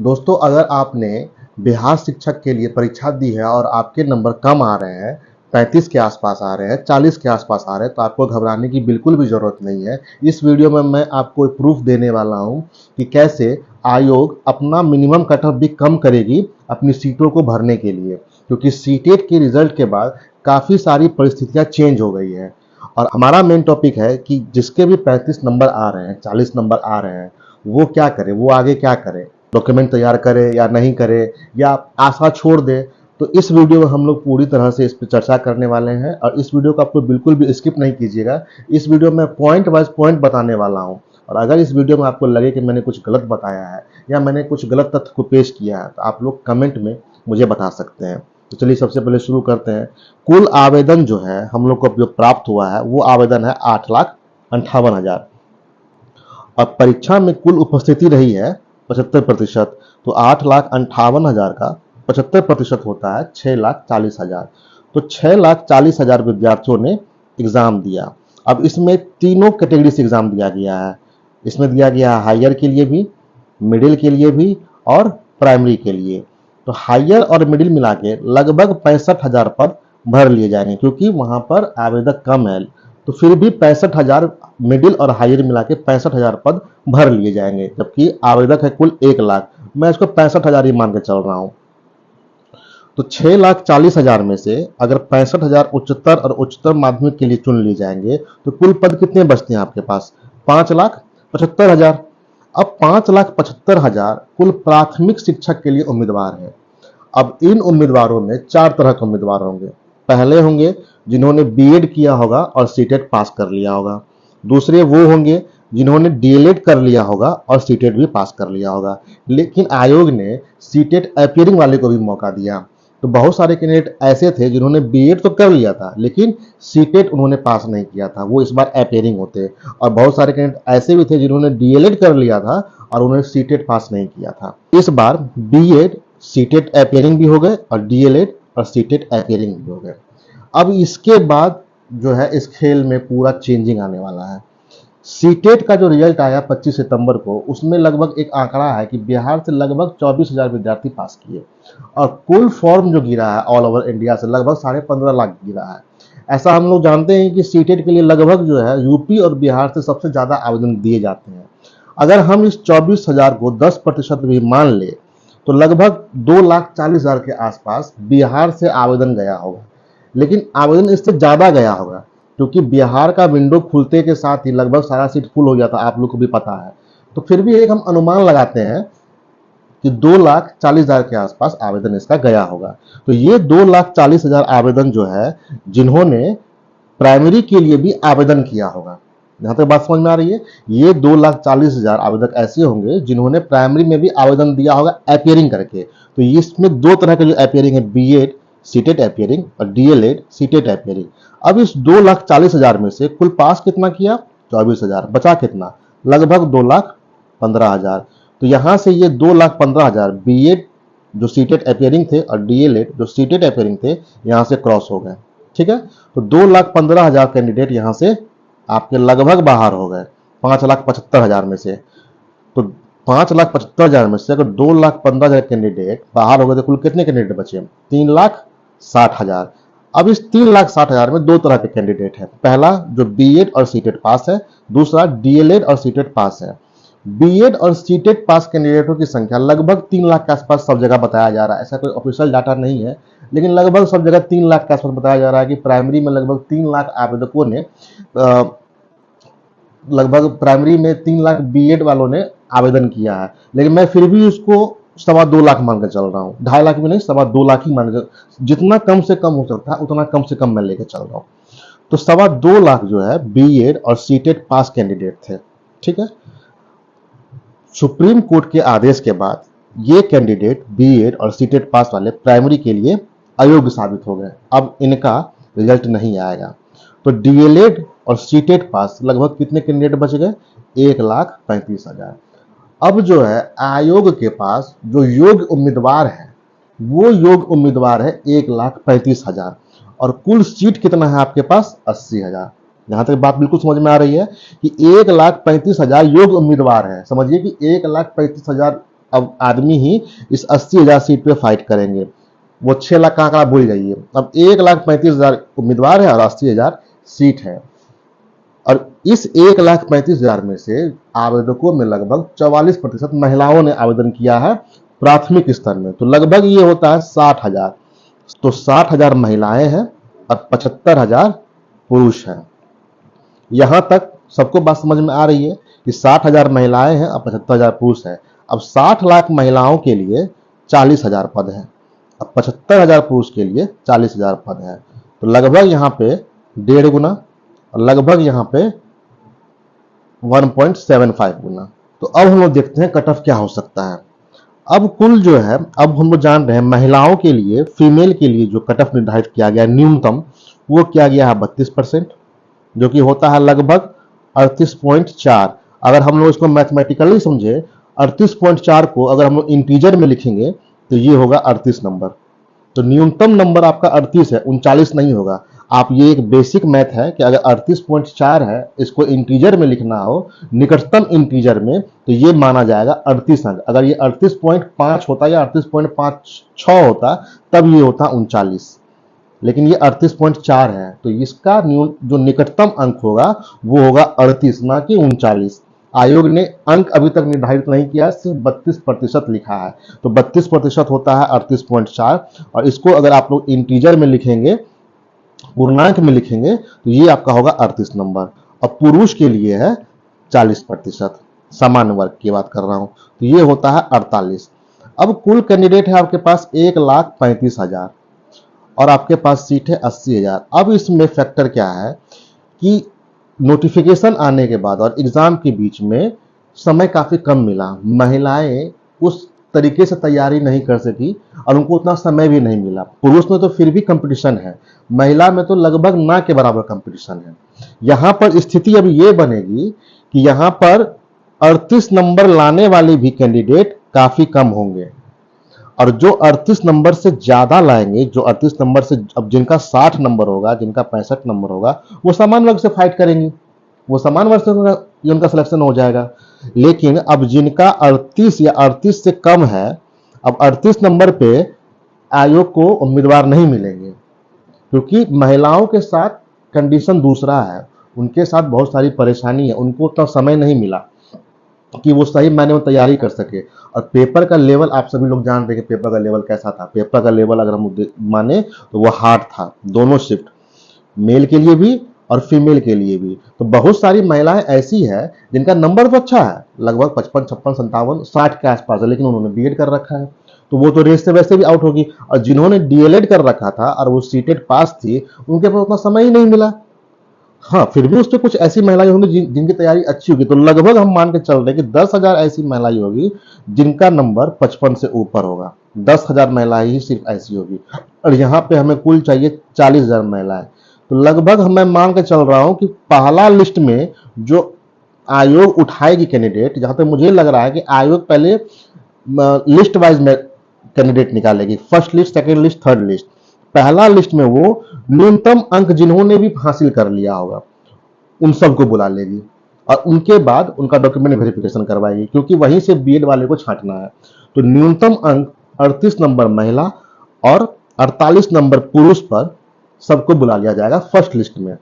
दोस्तों, अगर आपने बिहार शिक्षक के लिए परीक्षा दी है और आपके नंबर कम आ रहे हैं, 35 के आसपास आ रहे हैं, 40 के आसपास आ रहे हैं, तो आपको घबराने की बिल्कुल भी ज़रूरत नहीं है। इस वीडियो में मैं आपको एक प्रूफ देने वाला हूं कि कैसे आयोग अपना मिनिमम कट ऑफ भी कम करेगी अपनी सीटों को भरने के लिए, क्योंकि सीटेट के रिजल्ट के बाद काफ़ी सारी परिस्थितियां चेंज हो गई है। और हमारा मेन टॉपिक है कि जिसके भी 35 नंबर आ रहे हैं, 40 नंबर आ रहे हैं, वो क्या करे, वो आगे क्या करे, डॉक्यूमेंट तैयार करे या नहीं करे, या आशा छोड़ दे। तो इस वीडियो में हम लोग पूरी तरह से इस पर चर्चा करने वाले हैं और इस वीडियो को आप लोग बिल्कुल भी स्किप नहीं कीजिएगा। इस वीडियो में पॉइंट वाइज पॉइंट बताने वाला हूं, और अगर इस वीडियो में आपको लगे कि मैंने कुछ गलत बताया है या मैंने कुछ गलत तथ्य को पेश किया है, तो आप लोग कमेंट में मुझे बता सकते हैं। तो चलिए सबसे पहले शुरू करते हैं। कुल आवेदन जो है हम लोग को जो प्राप्त हुआ है वो आवेदन है 8,58,000, और परीक्षा में कुल उपस्थिति रही है 75%। तो 8,58,000 का 75% होता है 6,40,000। तो 6,40,000 विद्यार्थियों ने एग्जाम दिया। अब इसमें तीनों कैटेगरी से एग्जाम दिया गया है। इसमें दिया गया है हायर के लिए भी, मिडिल के लिए भी और प्राइमरी के लिए। तो हायर और मिडिल मिला के लगभग 65,000 पद भर लिए जाएंगे, क्योंकि वहां पर आवेदक कम है। तो फिर भी 65,000 मिडिल और हायर मिला के 65,000 पद भर लिए जाएंगे, जबकि आवेदक है कुल 1 लाख। मैं इसको 65,000 ही मान के चल रहा हूं। तो 6,40,000 में से अगर 65,000 उच्चतर और उच्चतर माध्यमिक के लिए चुन लिए जाएंगे तो कुल पद कितने बचते हैं आपके पास? 5,75,000। अब 5,75,000 कुल प्राथमिक शिक्षक के लिए उम्मीदवार है। अब इन उम्मीदवारों में 4 तरह के उम्मीदवार होंगे। पहले होंगे जिन्होंने बीएड किया होगा और सीटेट पास कर लिया होगा। दूसरे वो होंगे जिन्होंने डीएलएड कर लिया होगा और सीटेट भी पास कर लिया होगा। लेकिन आयोग ने सीटेट अपीयरिंग वाले को भी मौका दिया। तो बहुत सारे कैंडिडेट ऐसे थे जिन्होंने बीएड तो कर लिया था लेकिन सीटेट उन्होंने पास नहीं किया था, वो इस बार अपीयरिंग होते। और बहुत सारे कैंडिडेट ऐसे भी थे जिन्होंने डीएलएड कर लिया था और उन्होंने सीटेट पास नहीं किया था। इस बार बीएड सीटेट अपीयरिंग भी हो गए और डीएलएड और सीटेट अपीयरिंग भी हो गए। अब इसके बाद जो है इस खेल में पूरा चेंजिंग आने वाला है। सीटेट का जो रिजल्ट आया 25 सितंबर को, उसमें लगभग एक आंकड़ा है कि बिहार से लगभग 24,000 विद्यार्थी पास किए, और कुल फॉर्म जो गिरा है ऑल ओवर इंडिया से लगभग 15.5 लाख गिरा है। ऐसा हम लोग जानते हैं कि सीटेट के लिए लगभग जो है यूपी और बिहार से सबसे ज्यादा आवेदन दिए जाते हैं। अगर हम इस 24,000 को 10% भी मान ले तो लगभग 2,40,000 के आसपास बिहार से आवेदन गया होगा। लेकिन आवेदन इससे ज्यादा गया होगा, क्योंकि बिहार का विंडो खुलते के साथ ही लगभग सारा सीट फुल हो जाता, आप लोग को भी पता है। तो फिर भी एक हम अनुमान लगाते हैं कि 2,40,000 के आसपास आवेदन इसका गया होगा। तो ये 2,40,000 आवेदन जो है जिन्होंने प्राइमरी के लिए भी आवेदन किया होगा, जहां तक बात समझ में आ रही है, ये 2,40,000 आवेदक ऐसे होंगे जिन्होंने प्राइमरी में भी आवेदन दिया होगा अपीयरिंग करके। तो इसमें 2 तरह के जो अपीयरिंग है, बीएड सीटेट अपीयरिंग और डीएलएड सीटेट अपीयरिंग। अब इस 2,40,000 में से कुल पास कितना किया? 24,000। बचा कितना? लगभग 2,15,000। तो यहां से ये 2,15,000 बीएड जो सीटेट अपीयरिंग थे और डीएलएड जो सीटेट अपीयरिंग थे यहां से क्रॉस हो गए। ठीक है, तो 2,15,000 कैंडिडेट यहां से आपके लगभग बाहर हो गए 5,75,000 में से। तो 5,75,000 में से अगर 2,15,000 कैंडिडेट बाहर हो गए तो कुल कितने कैंडिडेट बचे? 3,60,000। अब इस 3,60,000 में 2 तरह के कैंडिडेट हैं। पहला जो बीएड और सीटेट पास है, दूसरा डीएलएड और सीटेट पास है। बीएड और सीटेट पास कैंडिडेटों की संख्या लगभग 3 लाख के आसपास सब जगह बताया जा रहा है। ऐसा कोई ऑफिशियल डाटा नहीं है, लेकिन लगभग सब जगह 3 लाख के आसपास बताया जा रहा है कि प्राइमरी में लगभग 3 लाख आवेदकों ने लगभग प्राइमरी में 3 लाख बीएड वालों ने आवेदन किया है। लेकिन मैं फिर भी उसको 2.25 लाख मान के चल रहा हूँ, 2.5 लाख भी नहीं, 2.25 लाख ही मान के, जितना कम से कम हो सकता है उतना कम से कम मैं लेके चल रहा हूँ। तो 2.25 लाख जो है बीएड और सीटेट पास कैंडिडेट थे। ठीक है, सुप्रीम कोर्ट के आदेश के बाद ये कैंडिडेट बीएड और सीटेट पास वाले प्राइमरी के लिए अयोग्य साबित हो गए। अब इनका रिजल्ट नहीं आएगा। तो डीएलएड और सीटेट पास लगभग कितने कैंडिडेट बच गए? 1,35,000। अब जो है आयोग के पास जो योग्य उम्मीदवार है वो योग्य उम्मीदवार है 1,35,000, और कुल सीट कितना है आपके पास? 80,000। यहां तक बात बिल्कुल समझ में आ रही है कि 1,35,000 योग्य उम्मीदवार है। समझिए कि 1,35,000 अब आदमी ही इस 80,000 सीट पे फाइट करेंगे। वो 6 लाख का आंकड़ा भूल जाइए, अब 1,35,000 उम्मीदवार है और 80,000 सीट है। और इस 1,35,000 में से आवेदकों में लगभग 44% महिलाओं ने आवेदन किया है प्राथमिक स्तर में, तो लगभग ये होता है 60,000। तो 60,000 महिलाएं हैं और 75,000 पुरुष हैं। यहां तक सबको बात समझ में आ रही है कि 60,000 महिलाएं हैं और 75,000 पुरुष हैं। अब 60 लाख महिलाओं के लिए 40,000 पद है, अब 75,000 पुरुष के लिए 40,000 पद है। तो लगभग यहाँ पे 1.5 गुना और लगभग यहाँ पे 1.75 गुना। तो अब हम लोग देखते हैं कट ऑफ क्या हो सकता है। अब कुल जो है, अब हम लोग जान रहे हैं महिलाओं के लिए, फीमेल के लिए जो कट ऑफ निर्धारित किया गया न्यूनतम, वो किया गया है 32%, जो कि होता है लगभग 38.4। अगर हम लोग इसको मैथमेटिकली समझे, 38.4 को अगर हम लोग इंटीजर में लिखेंगे तो ये होगा 38 नंबर। तो न्यूनतम नंबर आपका 38 है, 39 नहीं होगा। आप ये एक बेसिक मैथ है कि अगर 38.4 है, इसको इंटीजर में लिखना हो, निकटतम इंटीजर में, तो ये माना जाएगा 38 अंक। अगर ये 38.5 होता या 38.56 होता तब ये होता 39, लेकिन ये 38.4 है, तो इसका जो निकटतम अंक होगा वो होगा 38, ना कि 39। आयोग ने अंक अभी तक निर्धारित नहीं किया, सिर्फ 32% लिखा है। तो 32% होता है 38.4, और इसको अगर आप लोग इंटीजर में लिखेंगे, पूर्णांक में लिखेंगे, तो ये आपका होगा 38 नंबर। और पुरुष के लिए है 40%, सामान्य वर्ग की बात कर रहा हूं, तो ये होता है 48। अब कुल कैंडिडेट है आपके पास 1,35,000 और आपके पास सीट है 80,000। अब इसमें फैक्टर क्या है कि नोटिफिकेशन आने के बाद और एग्जाम के बीच में समय काफी कम मिला, महिलाएं उस तरीके से तैयारी नहीं कर सकी और उनको उतना समय भी नहीं मिला। पुरुष में तो फिर भी कंपटीशन है, महिला में तो लगभग ना के बराबर कंपटीशन है। यहां पर स्थिति अब ये बनेगी कि यहां पर 38 नंबर लाने वाले भी कैंडिडेट काफी कम होंगे, और जो 38 नंबर से ज्यादा लाएंगे, जो 38 नंबर से, अब जिनका 60 नंबर होगा, जिनका 65 नंबर होगा, वो समान वर्ग से फाइट करेंगी, वो समान वर्ग से उनका सिलेक्शन हो जाएगा। लेकिन अब जिनका 38 या 38 से कम है, अब 38 नंबर पे आयोग को उम्मीदवार नहीं मिलेंगे, क्योंकि महिलाओं के साथ कंडीशन दूसरा है, उनके साथ बहुत सारी परेशानी है, उनको उतना समय नहीं मिला कि वो सही मायने में तैयारी कर सके। और पेपर का लेवल आप सभी लोग जान रहे हैं कि पेपर का लेवल कैसा था। पेपर का लेवल अगर हम माने तो वो हार्ड था, दोनों शिफ्ट, मेल के लिए भी और फीमेल के लिए भी। तो बहुत सारी महिलाएं ऐसी है जिनका नंबर तो अच्छा है, लगभग 55, 56, 57, 60 के आसपास है, लेकिन उन्होंने बीएड कर रखा है, तो वो तो रेस से वैसे भी आउट होगी। और जिन्होंने डीएलएड कर रखा था और वो सीटेड पास थी, उनके पास उतना समय ही नहीं मिला। हाँ, फिर भी उसपे कुछ ऐसी महिलाएं होंगी जिनकी तैयारी अच्छी होगी, तो लगभग हम मान के चल रहे हैं कि 10,000 ऐसी महिलाएं होगी जिनका नंबर 55 से ऊपर होगा। 10,000 महिलाएं ही सिर्फ ऐसी होगी, और यहाँ पे हमें कुल चाहिए 40,000 महिलाएं। तो लगभग मैं मान के चल रहा हूँ कि पहला लिस्ट में जो आयोग उठाएगी कैंडिडेट, जहां तक मुझे लग रहा है कि आयोग पहले लिस्ट वाइज में कैंडिडेट निकालेगी, first list, second list, third list. पहला लिस्ट में वो न्यूनतम अंक जिन्होंने भी हासिल कर लिया होगा उन सबको बुला लेगी, और उनके बाद उनका डॉक्यूमेंट वेरिफिकेशन करवाएगी, क्योंकि वहीं से बीएड वाले को छांटना है। तो न्यूनतम अंक 38 नंबर महिला और 48 नंबर पुरुष पर सबको बुला लिया जाएगा फर्स्ट लिस्ट में।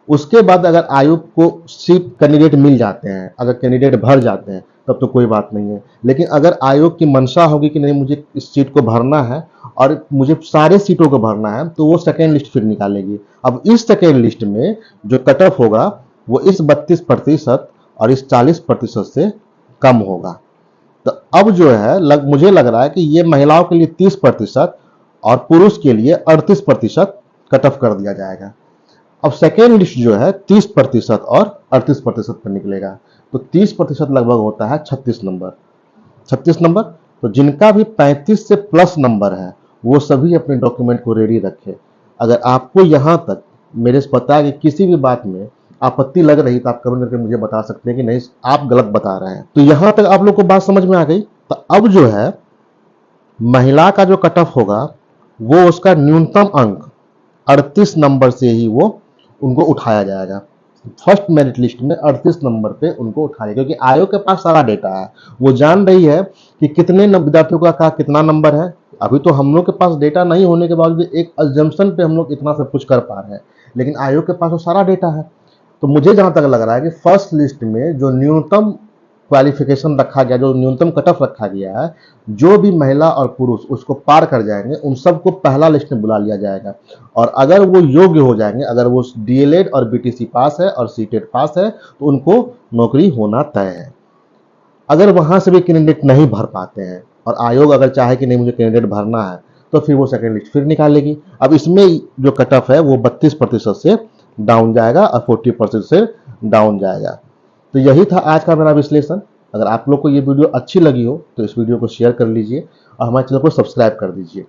उसके बाद अगर आयोग को सिर्फ कैंडिडेट मिल जाते हैं, अगर कैंडिडेट भर जाते हैं, तब तो कोई बात नहीं है। लेकिन अगर आयोग की मंशा होगी कि नहीं, मुझे इस सीट को भरना है और मुझे सारे सीटों को भरना है, तो वो सेकेंड लिस्ट फिर निकालेगी। अब इस सेकेंड लिस्ट में जो कट ऑफ होगा वो इस 32% और इस 40% से कम होगा। तो अब जो है मुझे लग रहा है कि ये महिलाओं के लिए 30% और पुरुष के लिए 38% कट ऑफ कर दिया जाएगा। अब सेकेंड लिस्ट जो है 30% और 38% पर निकलेगा, तो 30% लगभग होता है 36 नंबर। 36 नंबर, तो जिनका भी 35 से प्लस नंबर है वो सभी अपने डॉक्यूमेंट को रेडी रखे। अगर आपको यहां तक मेरे से पता है कि किसी भी बात में आपत्ति लग रही, तो आप कमेंट करके मुझे बता सकते हैं कि नहीं आप गलत बता रहे हैं। तो यहां तक आप लोग को बात समझ में आ गई। तो अब जो है महिला का जो कट ऑफ होगा वो उसका न्यूनतम अंक 38 नंबर से ही वो उनको उठाया जाएगा। फर्स्ट मेरिट लिस्ट में 38 नंबर पे उनको उठाया, क्योंकि आयोग के पास सारा डेटा है। वो जान रही है कि कितने विद्यार्थियों का कितना नंबर है। अभी तो हम लोग के पास डेटा नहीं होने के बावजूद एक अजम्पशन पे हम लोग इतना सब कुछ कर पा रहे हैं, लेकिन आयोग के पास वो सारा डेटा है। तो मुझे जहां तक लग रहा है कि फर्स्ट लिस्ट में जो न्यूनतम क्वालिफिकेशन रखा गया, जो न्यूनतम कट ऑफ रखा गया है, जो भी महिला और पुरुष उसको पार कर जाएंगे उन सबको पहला लिस्ट में बुला लिया जाएगा। और अगर वो योग्य हो जाएंगे, अगर वो डीएलएड और बीटीसी पास है और सीटेट पास है, तो उनको नौकरी होना तय है। अगर वहां से भी कैंडिडेट नहीं भर पाते हैं और आयोग अगर चाहे कि नहीं मुझे कैंडिडेट भरना है, तो फिर वो सेकेंड लिस्ट फिर निकालेगी। अब इसमें जो कट ऑफ है वो 32% से डाउन जाएगा और 40% से डाउन जाएगा। तो यही था आज का मेरा विश्लेषण। अगर आप लोग को ये वीडियो अच्छी लगी हो तो इस वीडियो को शेयर कर लीजिए और हमारे चैनल को सब्सक्राइब कर दीजिए।